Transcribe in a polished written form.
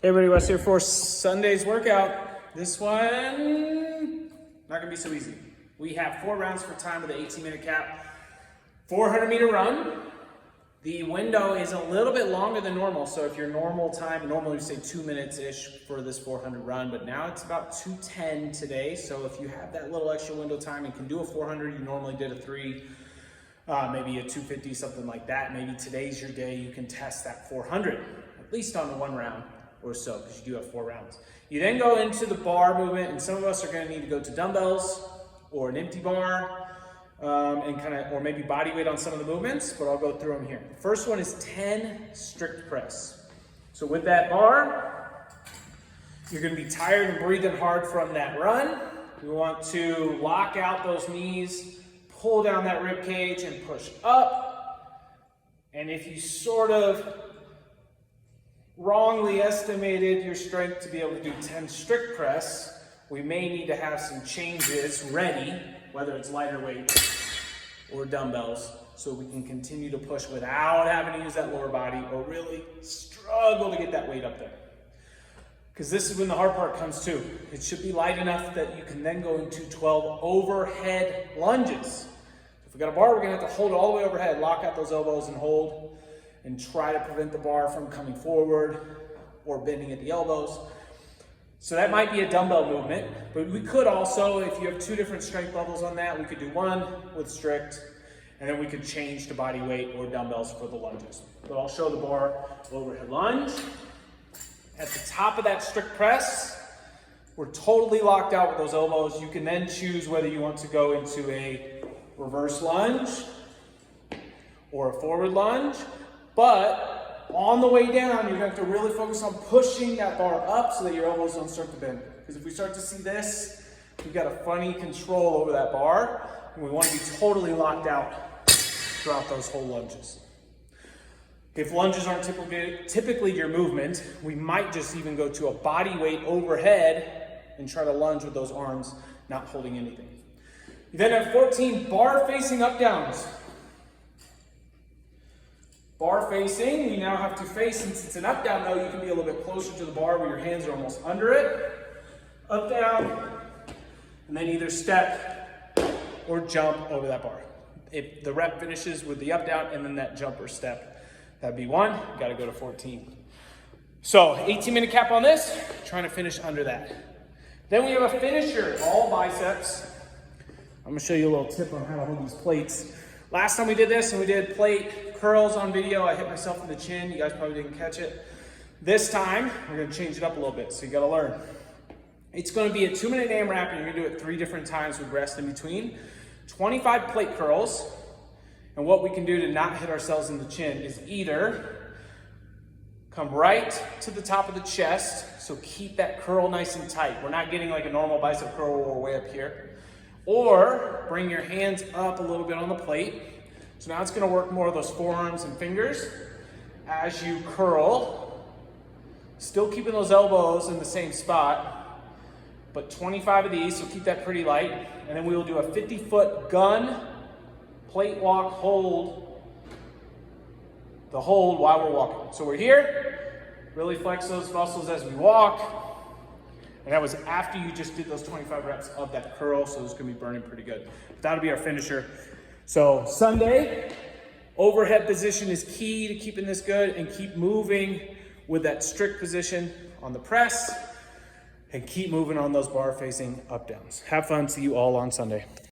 Hey everybody, Wes here for Sunday's workout. This one, not gonna be so easy. We have 4 rounds for time with an 18-minute cap, 400-meter run. The window is a little bit longer than normal, so if your normal time, normally we say 2 minutes-ish for this 400 run, but now it's about 2:10 today, so if you have that little extra window time and can do a 400, you normally did a 3, maybe a 250, something like that. Maybe today's your day, you can test that 400, at least on 1 round or so, because you do have 4 rounds. You then go into the bar movement, and some of us are going to need to go to dumbbells or an empty bar, or maybe body weight on some of the movements, but I'll go through them here. The first one is 10 strict press. So with that bar, you're going to be tired and breathing hard from that run. We want to lock out those knees, pull down that rib cage and push up. And if you sort of wrongly estimated your strength to be able to do 10 strict press, we may need to have some changes ready, whether it's lighter weight or dumbbells, so we can continue to push without having to use that lower body or really struggle to get that weight up there. Because this is when the hard part comes too. It should be light enough that you can then go into 12 overhead lunges. If we got a bar, we're gonna have to hold it all the way overhead, lock out those elbows and hold, and try to prevent the bar from coming forward or bending at the elbows. So that might be a dumbbell movement, but we could also, if you have 2 different strength levels on that, we could do 1 with strict, and then we could change to body weight or dumbbells for the lunges. But I'll show the bar overhead lunge. At the top of that strict press, we're totally locked out with those elbows. You can then choose whether you want to go into a reverse lunge or a forward lunge. But on the way down, you're going to have to really focus on pushing that bar up so that your elbows don't start to bend. Because if we start to see this, we've got a funny control over that bar, and we want to be totally locked out throughout those whole lunges. If lunges aren't typically your movement, we might just even go to a body weight overhead and try to lunge with those arms, not holding anything. You then have 14 bar facing up downs. Bar facing, you now have to face, since it's an up down though, you can be a little bit closer to the bar where your hands are almost under it. Up down, and then either step or jump over that bar. If the rep finishes with the up down and then that jump or step, that'd be 1, you gotta go to 14. So 18-minute cap on this, trying to finish under that. Then we have a finisher, all biceps. I'm gonna show you a little tip on how to hold these plates. Last time we did this and we did plate curls on video, I hit myself in the chin. You guys probably didn't catch it. This time, we're gonna change it up a little bit, so you gotta learn. It's gonna be a 2-minute AMRAP, and you're gonna do it 3 different times with rest in between. 25 plate curls, and what we can do to not hit ourselves in the chin is either come right to the top of the chest, so keep that curl nice and tight. We're not getting like a normal bicep curl where we're way up here. Or bring your hands up a little bit on the plate. So now it's gonna work more of those forearms and fingers as you curl, still keeping those elbows in the same spot, but 25 of these, so keep that pretty light. And then we will do a 50-foot gun, plate walk, hold, the hold while we're walking. So we're here, really flex those muscles as we walk. And that was after you just did those 25 reps of that curl, so it's gonna be burning pretty good. That'll be our finisher. So Sunday, overhead position is key to keeping this good, and keep moving with that strict position on the press, and keep moving on those bar facing up downs. Have fun, see you all on Sunday.